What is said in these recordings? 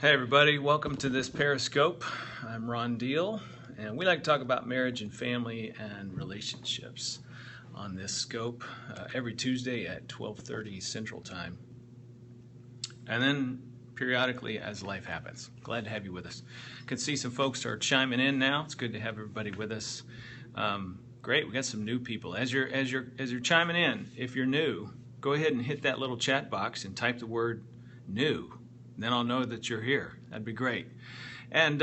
Hey everybody, welcome to this Periscope. I'm Ron Deal, and we like to talk about marriage and family and relationships on this scope every Tuesday at 12:30 Central Time. And then periodically as life happens. Glad to have you with us. Can see some folks are chiming in now. It's good to have everybody with us. Great, we got some new people. As you're chiming in, if you're new, go ahead and hit that little chat box and type the word new. Then I'll know that you're here. That'd be great. And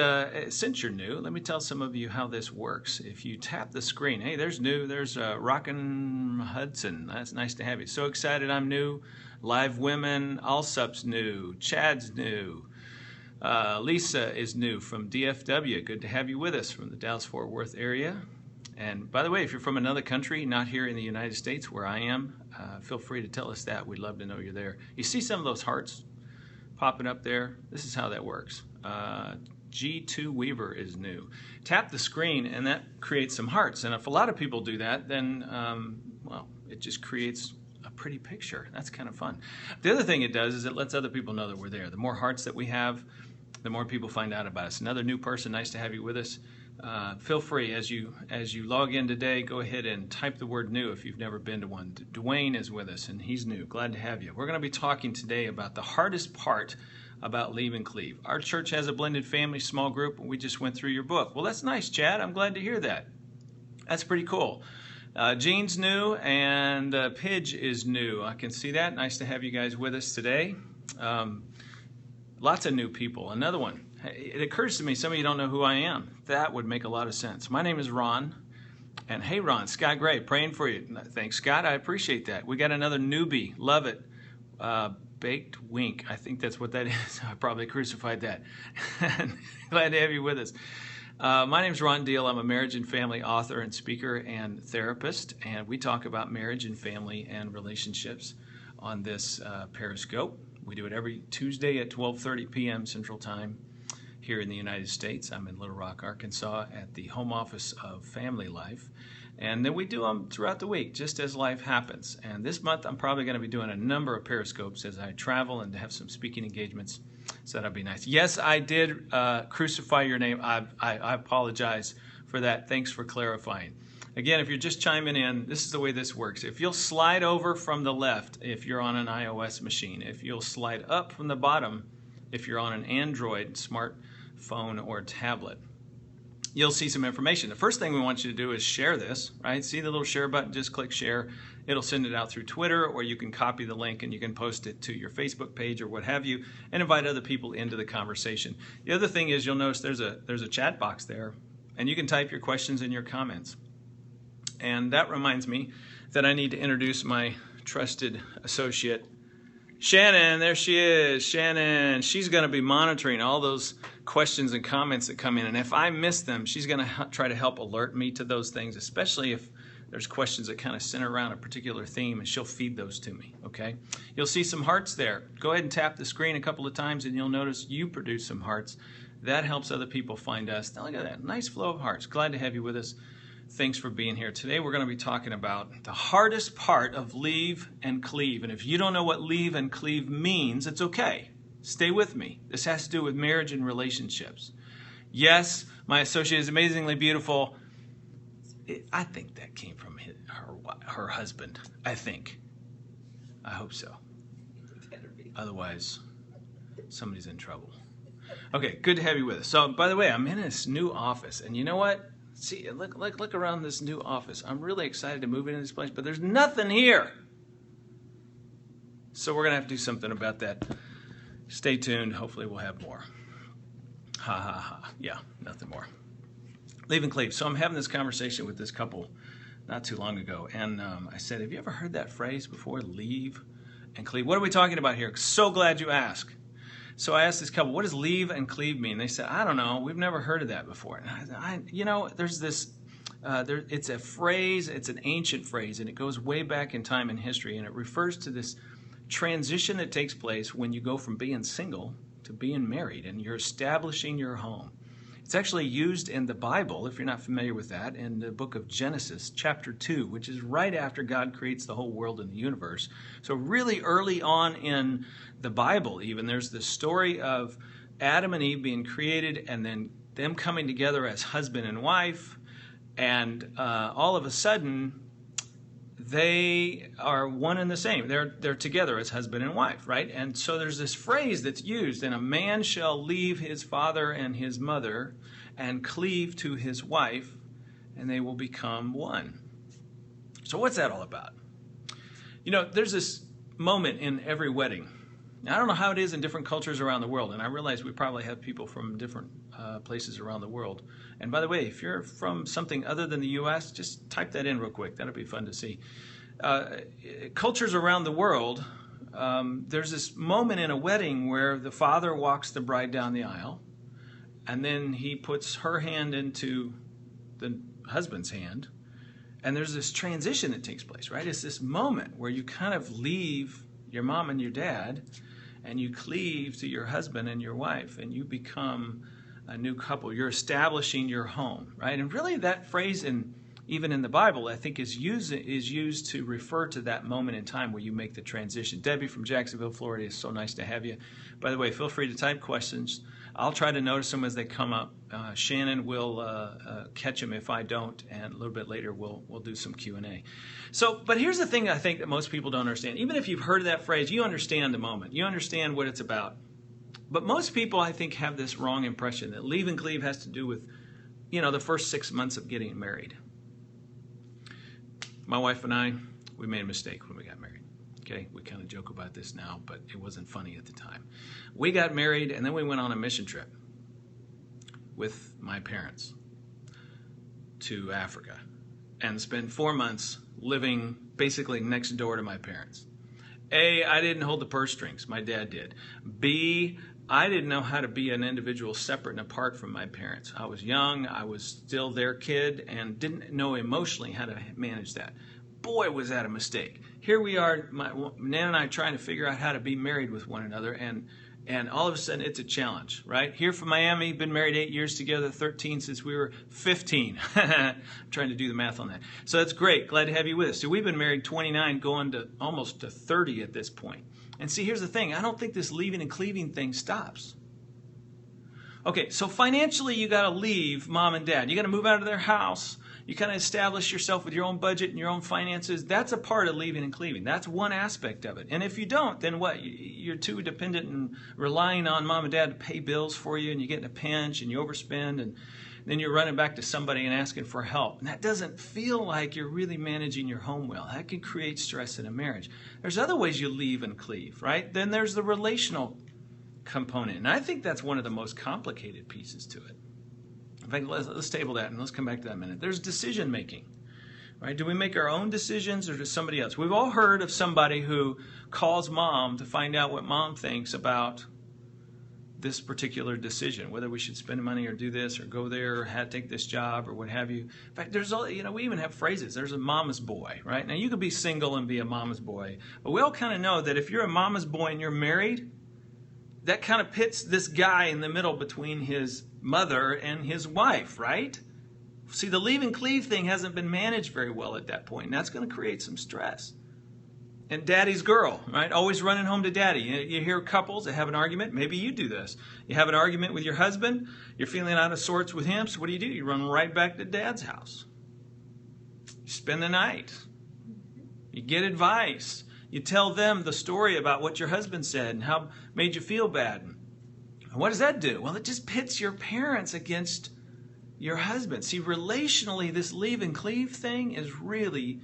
since you're new, let me tell some of you how this works. If you tap the screen, hey, there's new. There's Rockin' Hudson. That's nice to have you. So excited I'm new. Live Women, Allsup's new. Chad's new. Lisa is new from DFW. Good to have you with us from the Dallas-Fort Worth area. And by the way, if you're from another country, not here in the United States where I am, feel free to tell us that. We'd love to know you're there. You see some of those hearts popping up there? This is how that works. G2 Weaver is new. Tap the screen and that creates some hearts. And if a lot of people do that, then, well, it just creates a pretty picture. That's kind of fun. The other thing it does is it lets other people know that we're there. The more hearts that we have, the more people find out about us. Another new person, nice to have you with us. Feel free, as you log in today, go ahead and type the word new if you've never been to one. Dwayne is with us, and he's new. Glad to have you. We're going to be talking today about the hardest part about Leave and Cleave. Our church has a blended family small group, and we just went through your book. Well, that's nice, Chad. I'm glad to hear that. That's pretty cool. Jean's new, and Pidge is new. I can see that. Nice to have you guys with us today. Lots of new people. Another one. It occurs to me, some of you don't know who I am. That would make a lot of sense. My name is Ron, and hey Ron, Scott Gray, praying for you. Thanks, Scott, I appreciate that. We got another newbie, love it. Baked Wink, I think that's what that is. I probably crucified that. Glad to have you with us. My name is Ron Deal. I'm a marriage and family author and speaker and therapist, and we talk about marriage and family and relationships on this Periscope. We do it every Tuesday at 12:30 p.m. Central Time. Here in the United States. I'm in Little Rock, Arkansas at the home office of FamilyLife. And then we do them throughout the week, just as life happens. And this month, I'm probably going to be doing a number of Periscopes as I travel and have some speaking engagements. So that'll be nice. Yes, I did crucify your name. I apologize for that. Thanks for clarifying. Again, if you're just chiming in, this is the way this works. If you'll slide over from the left, if you're on an iOS machine, if you'll slide up from the bottom, if you're on an Android smartphone or tablet, you'll see some information. The first thing we want you to do is share this, right? See the little share button, just click share. It'll send it out through Twitter, or you can copy the link and you can post it to your Facebook page or what have you, and invite other people into the conversation. The other thing is you'll notice there's a chat box there, and you can type your questions and your comments. And that reminds me that I need to introduce my trusted associate, Shannon. There she is, Shannon. She's going to be monitoring all those questions and comments that come in, and if I miss them, she's going to try to help alert me to those things, especially if there's questions that kind of center around a particular theme, and she'll feed those to me, okay? You'll see some hearts there. Go ahead and tap the screen a couple of times, and you'll notice you produce some hearts. That helps other people find us. Now, look at that, nice flow of hearts. Glad to have you with us. Thanks for being here. Today we're going to be talking about the hardest part of Leave and Cleave. And if you don't know what Leave and Cleave means, it's okay. Stay with me. This has to do with marriage and relationships. Yes, my associate is amazingly beautiful. I think that came from her husband. I think. I hope so. Otherwise, somebody's in trouble. Okay, good to have you with us. So, by the way, I'm in this new office, and you know what? See, look around this new office. I'm really excited to move into this place, but there's nothing here. So we're going to have to do something about that. Stay tuned. Hopefully we'll have more. Ha, ha, ha. Yeah, nothing more. Leave and Cleave. So I'm having this conversation with this couple not too long ago, and I said, have you ever heard that phrase before, leave and cleave? What are we talking about here? So glad you asked. So I asked this couple, what does leave and cleave mean? They said, I don't know. We've never heard of that before. And you know, there's this, it's a phrase, it's an ancient phrase, and it goes way back in time in history, and it refers to this transition that takes place when you go from being single to being married, and you're establishing your home. It's actually used in the Bible, if you're not familiar with that, in the book of Genesis, chapter 2, which is right after God creates the whole world and the universe. So really early on in the Bible even, there's the story of Adam and Eve being created and then them coming together as husband and wife, and all of a sudden they are one and the same. They're together as husband and wife, right? And so there's this phrase that's used, and a man shall leave his father and his mother and cleave to his wife, and they will become one. So what's that all about? You know, there's this moment in every wedding. Now, I don't know how it is in different cultures around the world, and I realize we probably have people from different places around the world. And by the way, if you're from something other than the U.S., just type that in real quick. That'll be fun to see. Cultures around the world, there's this moment in a wedding where the father walks the bride down the aisle, and then he puts her hand into the husband's hand, and there's this transition that takes place, right? It's this moment where you kind of leave your mom and your dad, and you cleave to your husband and your wife, and you become a new couple. You're establishing your home, right? And really that phrase, even in the Bible, I think is used to refer to that moment in time where you make the transition. Debbie from Jacksonville, Florida, it's so nice to have you. By the way, feel free to type questions. I'll try to notice them as they come up. Shannon will catch them if I don't, and a little bit later we'll do some Q&A. So, but here's the thing I think that most people don't understand. Even if you've heard of that phrase, you understand the moment. You understand what it's about. But most people, I think, have this wrong impression that leave and cleave has to do with, you know, the first 6 months of getting married. My wife and I, we made a mistake when we got married. Okay, we kind of joke about this now, but it wasn't funny at the time. We got married, and then we went on a mission trip with my parents to Africa and spent 4 months living basically next door to my parents. A, I didn't hold the purse strings. My dad did. B, I didn't know how to be an individual separate and apart from my parents. I was young, I was still their kid, and didn't know emotionally how to manage that. Boy, was that a mistake. Here we are, Nan and I trying to figure out how to be married with one another, and all of a sudden it's a challenge, right? Here from Miami, been married 8 years together, 13 since we were 15. I'm trying to do the math on that. So that's great. Glad to have you with us. So we've been married 29, going to almost to 30 at this point. And see, here's the thing. I don't think this leaving and cleaving thing stops. Okay, so financially you got to leave mom and dad. You got to move out of their house. You kind of establish yourself with your own budget and your own finances. That's a part of leaving and cleaving. That's one aspect of it. And if you don't, then what? You're too dependent and relying on mom and dad to pay bills for you, and you get in a pinch and you overspend, and then you're running back to somebody and asking for help. And that doesn't feel like you're really managing your home well. That can create stress in a marriage. There's other ways you leave and cleave, right? Then there's the relational component. And I think that's one of the most complicated pieces to it. In fact, let's table that and let's come back to that in a minute. There's decision making, right? Do we make our own decisions or does somebody else? We've all heard of somebody who calls mom to find out what mom thinks about this particular decision, whether we should spend money or do this or go there or take this job or what have you. In fact, there's all, we even have phrases. There's a mama's boy, right? Now you could be single and be a mama's boy, but we all kind of know that if you're a mama's boy and you're married, that kind of pits this guy in the middle between his mother and his wife, right? See, the leave and cleave thing hasn't been managed very well at that point, and that's going to create some stress. And daddy's girl, right? Always running home to daddy. You hear couples that have an argument. Maybe you do this. You have an argument with your husband. You're feeling out of sorts with him. So what do? You run right back to dad's house. You spend the night. You get advice. You tell them the story about what your husband said and how it made you feel bad. And what does that do? Well, it just pits your parents against your husband. See, relationally, this leave and cleave thing is really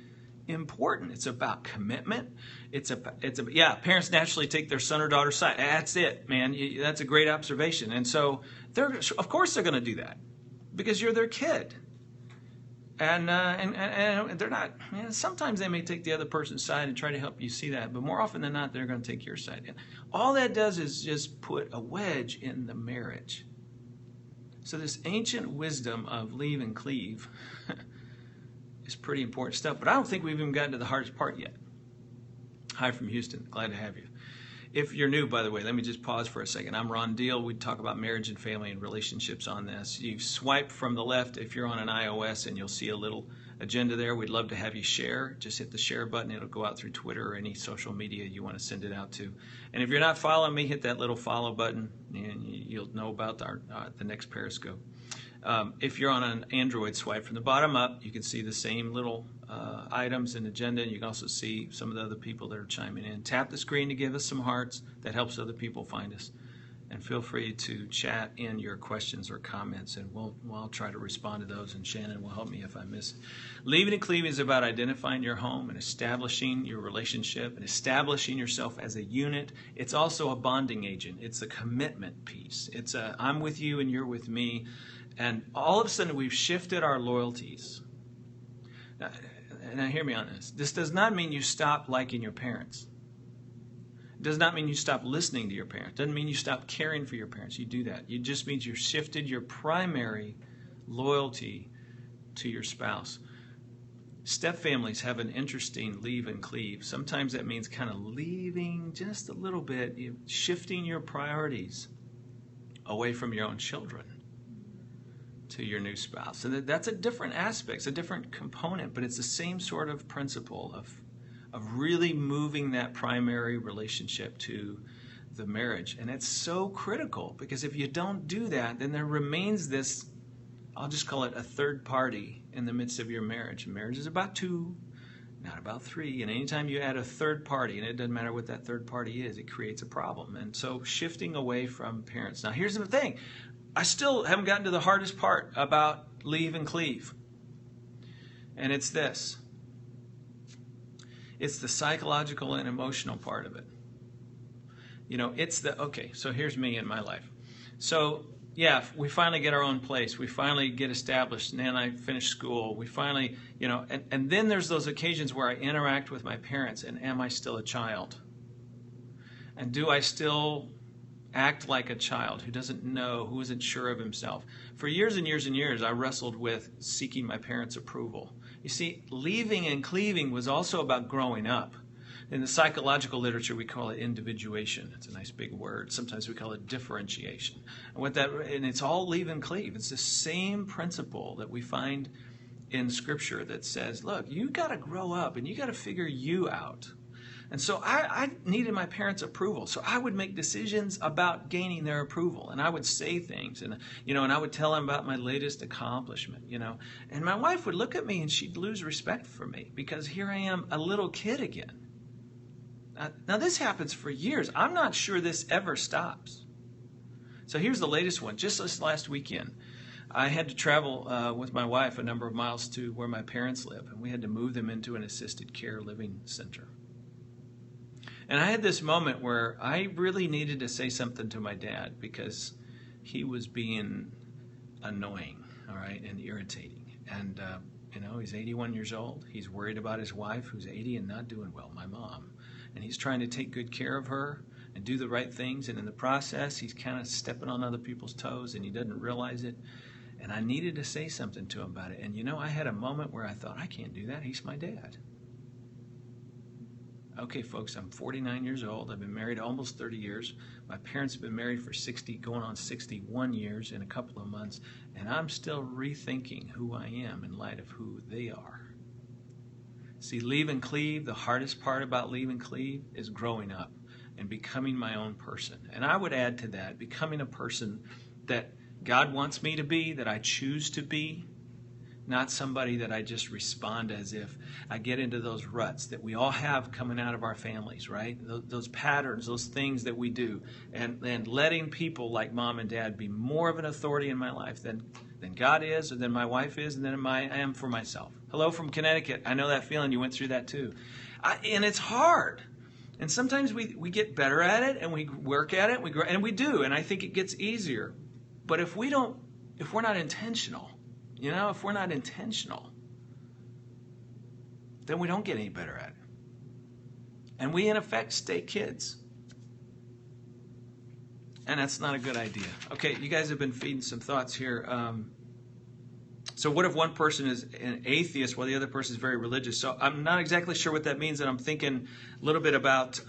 important. It's about commitment. Parents naturally take their son or daughter's side. That's it, man. That's a great observation. And so, of course they're going to do that because you're their kid. And they're not, sometimes they may take the other person's side and try to help you see that, but more often than not, they're going to take your side. And all that does is just put a wedge in the marriage. So this ancient wisdom of leave and cleave is pretty important stuff, but I don't think we've even gotten to the hardest part yet. Hi from Houston. Glad to have you. If you're new, by the way, let me just pause for a second. I'm Ron Deal. We talk about marriage and family and relationships on this. You swipe from the left if you're on an iOS, and you'll see a little agenda there. We'd love to have you share. Just hit the share button. It'll go out through Twitter or any social media you want to send it out to. And if you're not following me, hit that little follow button, and you'll know about the next Periscope. If you're on an Android, swipe from the bottom up. You can see the same little items and agenda, and you can also see some of the other people that are chiming in. Tap the screen to give us some hearts. That helps other people find us. And feel free to chat in your questions or comments, and I'll try to respond to those, and Shannon will help me if I miss it. Leaving and cleaving is about identifying your home and establishing your relationship and establishing yourself as a unit. It's also a bonding agent. It's a commitment piece. It's a I'm with you and you're with me. And all of a sudden we've shifted our loyalties. Now hear me on this. This does not mean you stop liking your parents. It does not mean you stop listening to your parents. It doesn't mean you stop caring for your parents. You do that. It just means you've shifted your primary loyalty to your spouse. Step families have an interesting leave and cleave. Sometimes that means kind of leaving just a little bit, shifting your priorities away from your own children to your new spouse. And that's a different aspect, it's a different component, but it's the same sort of principle of really moving that primary relationship to the marriage. And it's so critical, because if you don't do that, then there remains this, I'll just call it a third party in the midst of your marriage. Marriage is about two, not about three. And anytime you add a third party, and it doesn't matter what that third party is, it creates a problem. And so shifting away from parents. Now here's the thing. I still haven't gotten to the hardest part about leave and cleave. And it's this. It's the psychological and emotional part of it. It's okay, so here's me in my life. So, yeah, we finally get our own place. We finally get established, and then I finish school. We finally, and then there's those occasions where I interact with my parents, and am I still a child? And do I still act like a child who doesn't know, who isn't sure of himself? For years and years and years, I wrestled with seeking my parents' approval. You see, leaving and cleaving was also about growing up. In the psychological literature, we call it individuation. It's a nice big word. Sometimes we call it differentiation. And it's all leave and cleave. It's the same principle that we find in Scripture that says, look, you got to grow up and you got to figure you out. And so I needed my parents' approval. So I would make decisions about gaining their approval. And I would say things. And I would tell them about my latest accomplishment, And my wife would look at me and she'd lose respect for me, because here I am, a little kid again. Now this happens for years. I'm not sure this ever stops. So here's the latest one. Just this last weekend, I had to travel with my wife a number of miles to where my parents live. And we had to move them into an assisted care living center. And I had this moment where I really needed to say something to my dad, because he was being annoying, all right, and irritating. And, he's 81 years old. He's worried about his wife, who's 80 and not doing well, my mom. And he's trying to take good care of her and do the right things. And in the process, he's kind of stepping on other people's toes, and he doesn't realize it. And I needed to say something to him about it. And, I had a moment where I thought, I can't do that. He's my dad. Okay, folks, I'm 49 years old. I've been married almost 30 years. My parents have been married for 60, going on 61 years in a couple of months. And I'm still rethinking who I am in light of who they are. See, leave and cleave, the hardest part about leave and cleave is growing up and becoming my own person. And I would add to that, becoming a person that God wants me to be, that I choose to be. Not somebody that I just respond as if. I get into those ruts that we all have coming out of our families, right? Those patterns, those things that we do. And letting people like mom and dad be more of an authority in my life than God is, or than my wife is, and than I am for myself. Hello from Connecticut. I know that feeling. You went through that too. And it's hard. And sometimes we get better at it, and we work at it, and we grow, and we do. And I think it gets easier. But if we're not intentional, if we're not intentional, then we don't get any better at it. And we, in effect, stay kids. And that's not a good idea. Okay, you guys have been feeding some thoughts here. So what if one person is an atheist while the other person is very religious? So I'm not exactly sure what that means, and I'm thinking a little bit about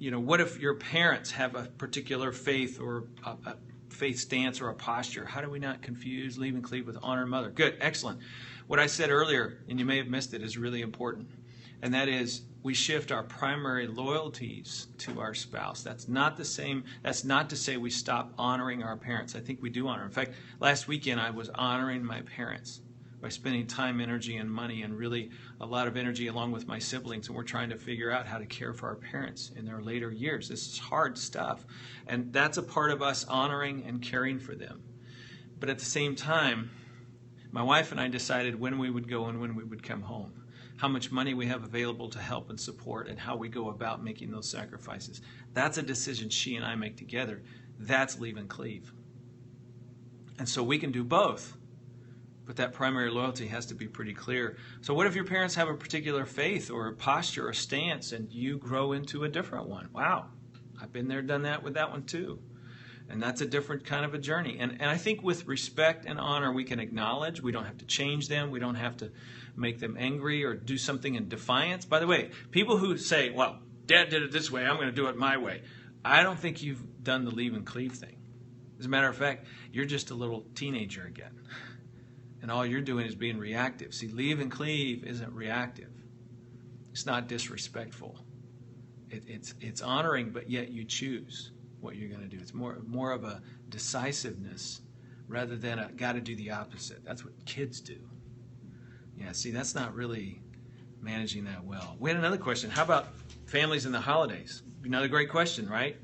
what if your parents have a particular faith or a faith stance or a posture? How do we not confuse leave and cleave with honor and mother? Good, excellent. What I said earlier, and you may have missed it, is really important. And that is, we shift our primary loyalties to our spouse. That's not the same. That's not to say we stop honoring our parents. I think we do honor. In fact, last weekend I was honoring my parents by spending time, energy, and money, and really a lot of energy along with my siblings. And we're trying to figure out how to care for our parents in their later years. This is hard stuff. And that's a part of us honoring and caring for them. But at the same time, my wife and I decided when we would go and when we would come home, how much money we have available to help and support, and how we go about making those sacrifices. That's a decision she and I make together. That's leave and cleave. And so we can do both, but that primary loyalty has to be pretty clear. So what if your parents have a particular faith or a posture or stance, and you grow into a different one? Wow, I've been there, done that with that one too. And that's a different kind of a journey. And I think with respect and honor, we can acknowledge. We don't have to change them. We don't have to make them angry or do something in defiance. By the way, people who say, well, Dad did it this way, I'm going to do it my way. I don't think you've done the leave and cleave thing. As a matter of fact, you're just a little teenager again. And all you're doing is being reactive. See, leave and cleave isn't reactive. It's not disrespectful. It's honoring, but yet you choose what you're going to do. It's more of a decisiveness rather than a got to do the opposite. That's what kids do. Yeah, see, that's not really managing that well. We had another question. How about families in the holidays? Another great question, right?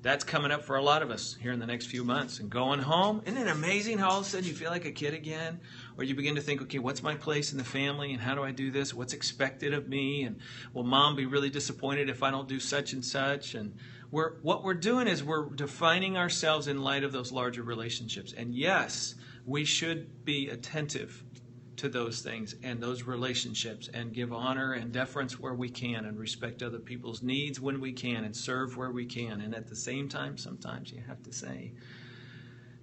That's coming up for a lot of us here in the next few months. And going home, isn't it amazing how all of a sudden you feel like a kid again? Or you begin to think, okay, what's my place in the family, and how do I do this? What's expected of me? And will Mom be really disappointed if I don't do such and such? And what we're doing is we're defining ourselves in light of those larger relationships. And yes, we should be attentive to those things and those relationships, and give honor and deference where we can, and respect other people's needs when we can, and serve where we can. And at the same time, sometimes you have to say,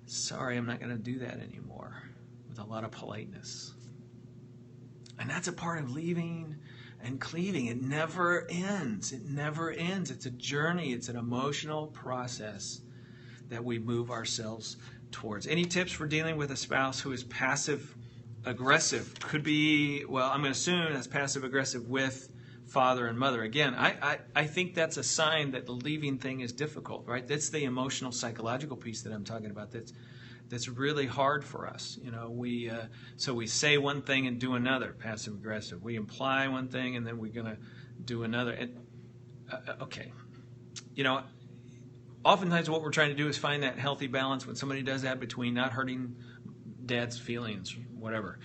sorry, I'm not going to do that anymore, with a lot of politeness. And that's a part of leaving and cleaving. It never ends. It never ends. It's a journey. It's an emotional process that we move ourselves towards. Any tips for dealing with a spouse who is passive aggressive? Could be, well, I'm going to assume that's passive aggressive with father and mother. Again, I think that's a sign that the leaving thing is difficult, right? That's the emotional, psychological piece that I'm talking about. That's really hard for us. So we say one thing and do another, passive aggressive. We imply one thing and then we're going to do another. And, okay. Oftentimes what we're trying to do is find that healthy balance when somebody does that, between not hurting Dad's feelings, whatever.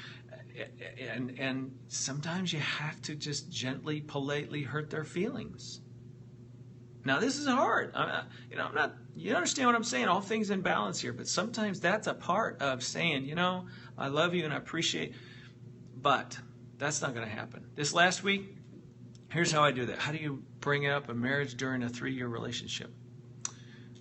And sometimes you have to just gently, politely hurt their feelings. Now, this is hard. You understand what I'm saying? All things in balance here. But sometimes that's a part of saying, I love you and I appreciate. But that's not going to happen. This last week, here's how I do that. How do you bring up a marriage during a 3-year relationship?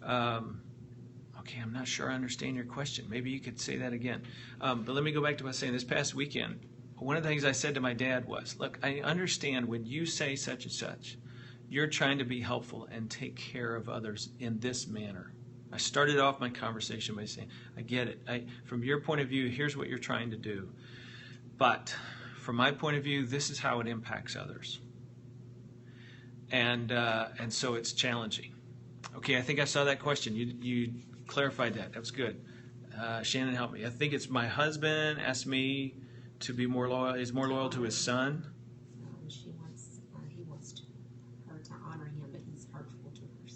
Okay, I'm not sure I understand your question. Maybe you could say that again. But let me go back to what I was saying. This past weekend, one of the things I said to my dad was, look, I understand when you say such and such, you're trying to be helpful and take care of others in this manner. I started off my conversation by saying, I get it. From your point of view, here's what you're trying to do. But from my point of view, this is how it impacts others. And so it's challenging. Okay, I think I saw that question. You clarified that. That was good. Shannon, help me. I think it's my husband asked me to be more loyal. Is more loyal to his son. He wants her to honor him, but he's hurtful to her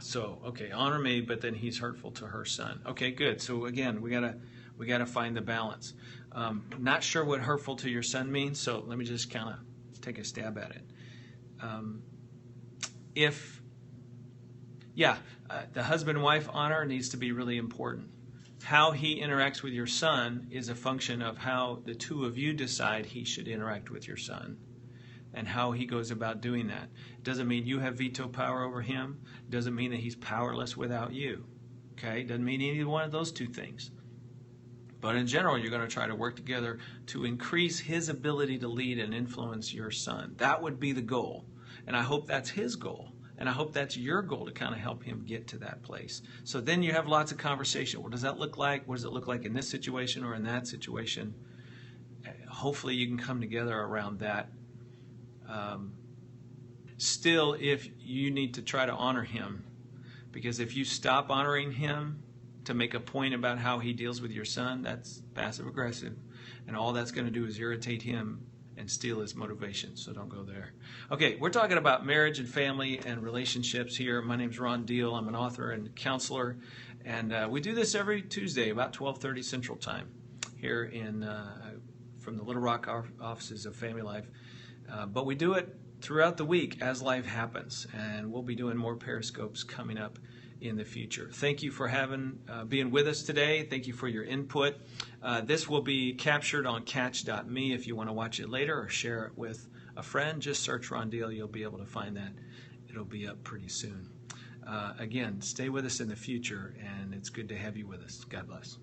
son. Okay, honor me, but then he's hurtful to her son. Okay, good. So again, we gotta find the balance. Not sure what hurtful to your son means, so let me just kind of take a stab at it. The husband and wife honor needs to be really important. How he interacts with your son is a function of how the two of you decide he should interact with your son, and how he goes about doing that. It doesn't mean you have veto power over him. It doesn't mean that he's powerless without you. Okay? It doesn't mean either one of those two things. But in general, you're going to try to work together to increase his ability to lead and influence your son. That would be the goal. And I hope that's his goal. And I hope that's your goal, to kind of help him get to that place. So then you have lots of conversation. What does that look like? What does it look like in this situation or in that situation? Hopefully you can come together around that. Still, if you need to try to honor him, because if you stop honoring him to make a point about how he deals with your son, that's passive aggressive. And all that's going to do is irritate him and steal his motivation. So don't go there. Okay, we're talking about marriage and family and relationships here. My name's Ron Deal. I'm an author and counselor. And we do this every Tuesday about 12:30 Central Time here from the Little Rock offices of FamilyLife. But we do it throughout the week as life happens. And we'll be doing more Periscopes coming up in the future. Thank you for being with us today. Thank you for your input. This will be captured on catch.me if you want to watch it later or share it with a friend. Just search Ron Deal. You'll be able to find that. It'll be up pretty soon. Again, stay with us in the future, and it's good to have you with us. God bless.